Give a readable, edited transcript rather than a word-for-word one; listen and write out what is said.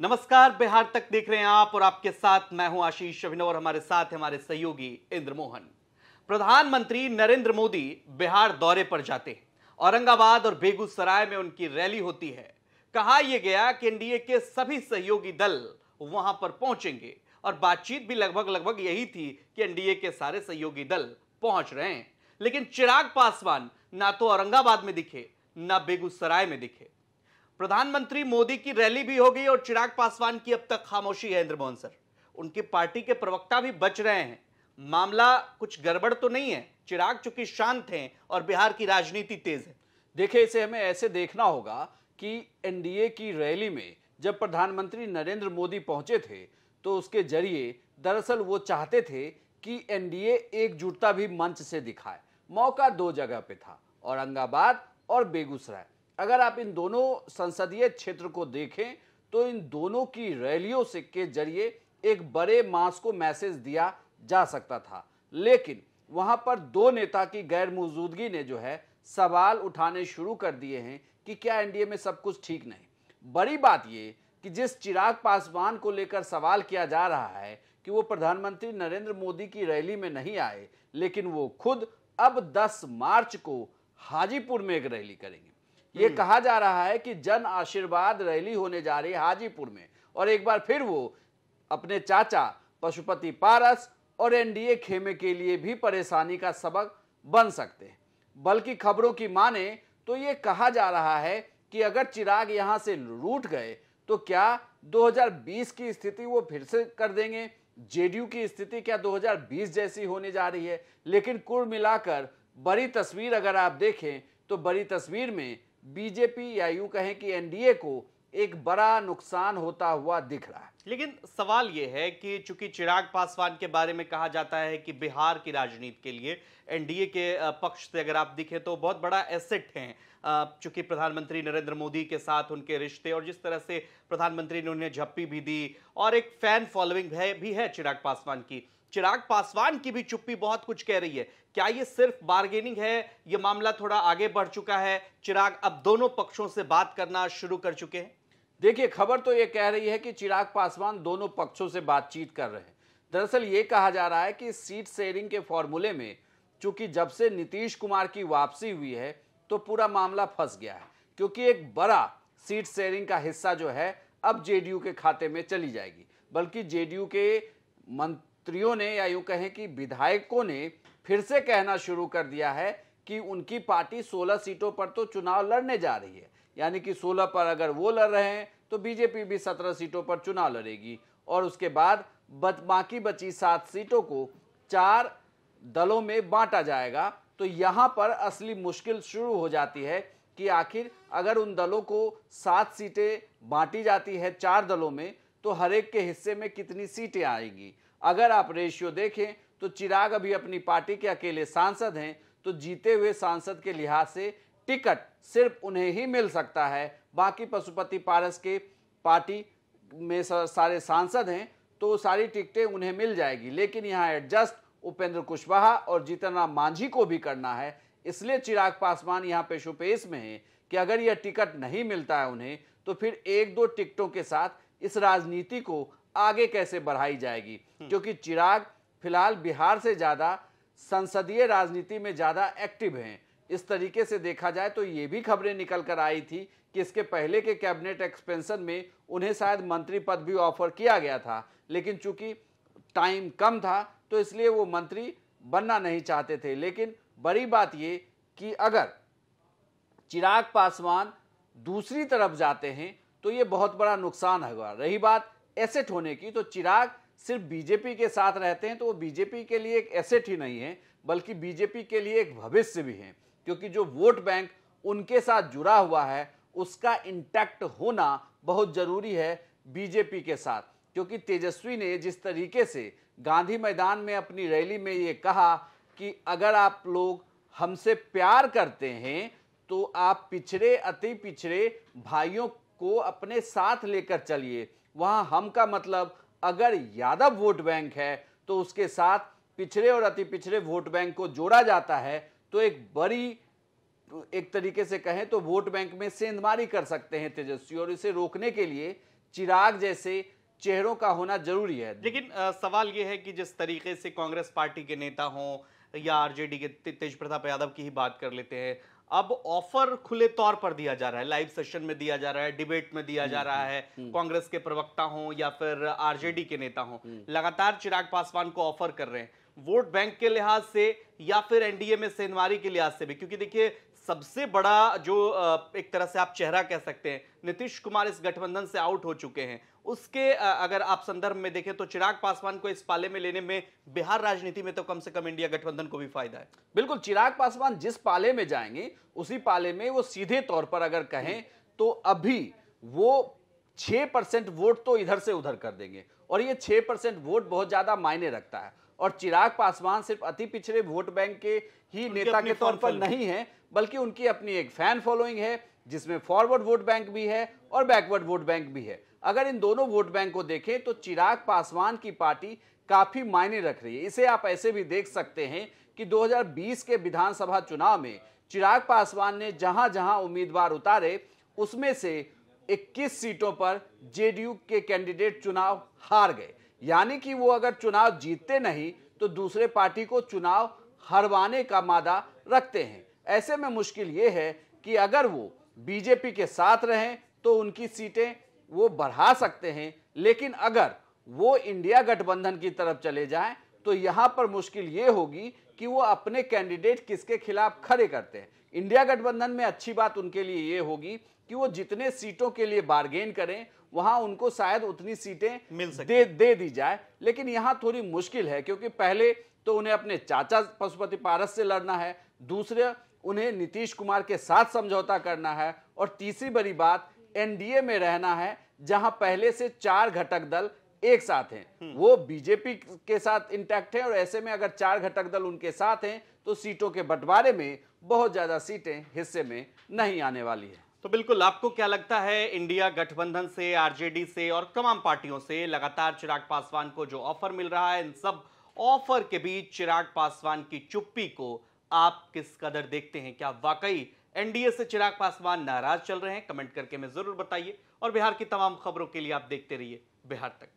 नमस्कार, बिहार तक देख रहे हैं आप और आपके साथ मैं हूं आशीष अभिनव और हमारे साथ हमारे सहयोगी इंद्र मोहन। प्रधानमंत्री नरेंद्र मोदी बिहार दौरे पर जाते हैं। औरंगाबाद और बेगूसराय में उनकी रैली होती है। कहा यह गया कि एनडीए के सभी सहयोगी दल वहां पर पहुंचेंगे और बातचीत भी लगभग यही थी कि एनडीए के सारे सहयोगी दल पहुंच रहे हैं। लेकिन चिराग पासवान ना तो औरंगाबाद में दिखे ना बेगूसराय में दिखे। प्रधानमंत्री मोदी की रैली भी हो गई और चिराग पासवान की अब तक खामोशी है। इंद्रमोहन सर, उनकी पार्टी के प्रवक्ता भी बच रहे हैं। मामला कुछ गड़बड़ तो नहीं है? चिराग चूंकि शांत हैं और बिहार की राजनीति तेज है। देखिए, इसे हमें ऐसे देखना होगा कि एनडीए की रैली में जब प्रधानमंत्री नरेंद्र मोदी पहुंचे थे तो उसके जरिए दरअसल वो चाहते थे कि एनडीए एकजुटता भी मंच से दिखाए। मौका दो जगह पे था, औरंगाबाद और बेगूसराय। अगर आप इन दोनों संसदीय क्षेत्र को देखें तो इन दोनों की रैलियों से के जरिए एक बड़े मास को मैसेज दिया जा सकता था। लेकिन वहां पर दो नेता की गैर मौजूदगी ने जो है सवाल उठाने शुरू कर दिए हैं कि क्या एनडीए में सब कुछ ठीक नहीं। बड़ी बात ये कि जिस चिराग पासवान को लेकर सवाल किया जा रहा है कि वो प्रधानमंत्री नरेंद्र मोदी की रैली में नहीं आए, लेकिन वो खुद अब 10 मार्च को हाजीपुर में एक रैली करेंगे। ये कहा जा रहा है कि जन आशीर्वाद रैली होने जा रही है हाजीपुर में, और एक बार फिर वो अपने चाचा पशुपति पारस और एनडीए खेमे के लिए भी परेशानी का सबक बन सकते हैं। बल्कि खबरों की माने तो ये कहा जा रहा है कि अगर चिराग यहां से रूठ गए तो क्या 2020 की स्थिति वो फिर से कर देंगे। जेडीयू की स्थिति क्या 2020 जैसी होने जा रही है। लेकिन कुल मिलाकर बड़ी तस्वीर अगर आप देखें तो बड़ी तस्वीर में बीजेपी या यूं कहें कि एनडीए को एक बड़ा नुकसान होता हुआ दिख रहा है। लेकिन सवाल यह है कि चूंकि चिराग पासवान के बारे में कहा जाता है कि बिहार की राजनीति के लिए एनडीए के पक्ष से अगर आप दिखे तो बहुत बड़ा एसेट है। चूंकि प्रधानमंत्री नरेंद्र मोदी के साथ उनके रिश्ते और जिस तरह से प्रधानमंत्री ने उन्हें झप्पी भी दी और एक फैन फॉलोइंग भी है चिराग पासवान की। चिराग पासवान की भी चुप्पी बहुत कुछ कह रही है। क्या ये सिर्फ बार्गेनिंग है? ये मामला थोड़ा आगे बढ़ चुका है? चिराग अब दोनों पक्षों से बात करना शुरू कर चुके हैं। देखिए, खबर तो ये कह रही है कि चिराग पासवान दोनों पक्षों से बातचीत कर रहे हैं। दरअसल ये कहा जा रहा है कि सीट शेयरिंग के फॉर्मूले में चूंकि जब से नीतीश कुमार की वापसी हुई है तो पूरा मामला फंस गया है, क्योंकि एक बड़ा सीट शेयरिंग का हिस्सा जो है अब जेडीयू के खाते में चली जाएगी। बल्कि जेडीयू के मंत्रियों ने या यूं कहें कि विधायकों ने फिर से कहना शुरू कर दिया है कि उनकी पार्टी 16 सीटों पर तो चुनाव लड़ने जा रही है। यानी कि 16 पर अगर वो लड़ रहे हैं तो बीजेपी भी 17 सीटों पर चुनाव लड़ेगी और उसके बाद बाकी बची 7 सीटों को 4 दलों में बांटा जाएगा। तो यहां पर असली मुश्किल शुरू हो जाती है कि आखिर अगर उन दलों को 7 सीटें बांटी जाती है 4 दलों में तो हर एक के हिस्से में कितनी सीटें आएगी। अगर आप रेशियो देखें तो चिराग अभी अपनी पार्टी के अकेले सांसद हैं, तो जीते हुए सांसद के लिहाज से टिकट सिर्फ उन्हें ही मिल सकता है। बाकी पशुपति पारस के पार्टी में सारे सांसद हैं तो सारी टिकटें उन्हें मिल जाएगी। लेकिन यहाँ एडजस्ट उपेंद्र कुशवाहा और जीतन राम मांझी को भी करना है। इसलिए चिराग पासवान यहाँ पेशोपेश में है कि अगर यह टिकट नहीं मिलता है उन्हें तो फिर 1-2 टिकटों के साथ इस राजनीति को आगे कैसे बढ़ाई जाएगी। क्योंकि चिराग फिलहाल बिहार से ज्यादा संसदीय राजनीति में ज्यादा एक्टिव हैं। इस तरीके से देखा जाए तो ये भी खबरें निकल कर आई थी कि इसके पहले के कैबिनेट एक्सपेंशन में उन्हें शायद मंत्री पद भी ऑफर किया गया था, लेकिन चूंकि टाइम कम था तो इसलिए वो मंत्री बनना नहीं चाहते थे। लेकिन बड़ी बात ये कि अगर चिराग पासवान दूसरी तरफ जाते हैं तो ये बहुत बड़ा नुकसान होगा। रही बात एसेट होने की, तो चिराग सिर्फ बीजेपी के साथ रहते हैं तो वो बीजेपी के लिए एक एसेट ही नहीं है बल्कि बीजेपी के लिए एक भविष्य भी है। क्योंकि जो वोट बैंक उनके साथ जुड़ा हुआ है उसका इंटैक्ट होना बहुत जरूरी है बीजेपी के साथ। क्योंकि तेजस्वी ने जिस तरीके से गांधी मैदान में अपनी रैली में ये कहा कि अगर आप लोग हमसे प्यार करते हैं तो आप पिछड़े अति पिछड़े भाइयों को अपने साथ लेकर चलिए। वहां हम का मतलब अगर यादव वोट बैंक है तो उसके साथ पिछड़े और अति पिछड़े वोट बैंक को जोड़ा जाता है तो एक तरीके से कहें तो वोट बैंक में सेंधमारी कर सकते हैं तेजस्वी। और इसे रोकने के लिए चिराग जैसे चेहरों का होना जरूरी है। लेकिन सवाल यह है कि जिस तरीके से कांग्रेस पार्टी के नेता हों या आरजेडी के तेज प्रताप यादव की ही बात कर लेते हैं, अब ऑफर खुले तौर पर दिया जा रहा है, लाइव सेशन में दिया जा रहा है, डिबेट में दिया जा रहा है, कांग्रेस के प्रवक्ता हों या फिर आरजेडी के नेता हों, लगातार चिराग पासवान को ऑफर कर रहे हैं, वोट बैंक के लिहाज से या फिर एनडीए में सेंधमारी के लिहाज से भी। क्योंकि देखिए, सबसे बड़ा जो एक तरह से आप चेहरा कह सकते हैं, नीतीश कुमार इस गठबंधन से आउट हो चुके हैं, उसके अगर आप संदर्भ में देखें तो चिराग पासवान को इस पाले में लेने में बिहार राजनीति में तो कम से कम इंडिया गठबंधन को भी फायदा है। बिल्कुल, चिराग पासवान जिस पाले में जाएंगे उसी पाले में वो सीधे तौर पर अगर कहें तो अभी वो 6% वोट तो इधर से उधर कर देंगे, और ये 6% वोट बहुत ज्यादा मायने रखता है। और चिराग पासवान सिर्फ अति पिछड़े वोट बैंक के ही नेता के तौर पर नहीं है, बल्कि उनकी अपनी एक फैन फॉलोइंग है, जिसमें फॉरवर्ड वोट बैंक भी है और बैकवर्ड वोट बैंक भी है। अगर इन दोनों वोट बैंक को देखें तो चिराग पासवान की पार्टी काफी मायने रख रही है। इसे आप ऐसे भी देख सकते हैं कि 2020 के विधानसभा चुनाव में चिराग पासवान ने जहां जहां उम्मीदवार उतारे, उसमें से 21 सीटों पर जेडीयू के कैंडिडेट चुनाव हार गए। यानी कि वो अगर चुनाव जीतते नहीं तो दूसरे पार्टी को चुनाव हरवाने का मादा रखते हैं। ऐसे में मुश्किल ये है कि अगर वो बीजेपी के साथ रहें तो उनकी सीटें वो बढ़ा सकते हैं, लेकिन अगर वो इंडिया गठबंधन की तरफ चले जाएं तो यहां पर मुश्किल ये होगी कि वो अपने कैंडिडेट किसके खिलाफ खड़े करते हैं। इंडिया गठबंधन में अच्छी बात उनके लिए ये होगी कि वो जितने सीटों के लिए बार्गेन करें वहां उनको शायद उतनी सीटें दे दी जाए, लेकिन यहां थोड़ी मुश्किल है, क्योंकि पहले तो उन्हें अपने चाचा पशुपति पारस से लड़ना है, दूसरे उन्हें नीतीश कुमार के साथ समझौता करना है, और तीसरी बड़ी बात एनडीए में रहना है, जहां पहले से 4 घटक दल एक साथ हैं। वो बीजेपी के साथ इंटैक्ट है, और ऐसे में अगर 4 घटक दल उनके साथ हैं तो सीटों के बंटवारे में बहुत ज्यादा सीटें हिस्से में नहीं आने वाली है। तो बिल्कुल, आपको क्या लगता है, इंडिया गठबंधन से, आरजेडी से और तमाम पार्टियों से लगातार चिराग पासवान को जो ऑफर मिल रहा है, इन सब ऑफर के बीच चिराग पासवान की चुप्पी को आप किस कदर देखते हैं? क्या वाकई एनडीए से चिराग पासवान नाराज चल रहे हैं? कमेंट करके हमें जरूर बताइए, और बिहार की तमाम खबरों के लिए आप देखते रहिए बिहार तक।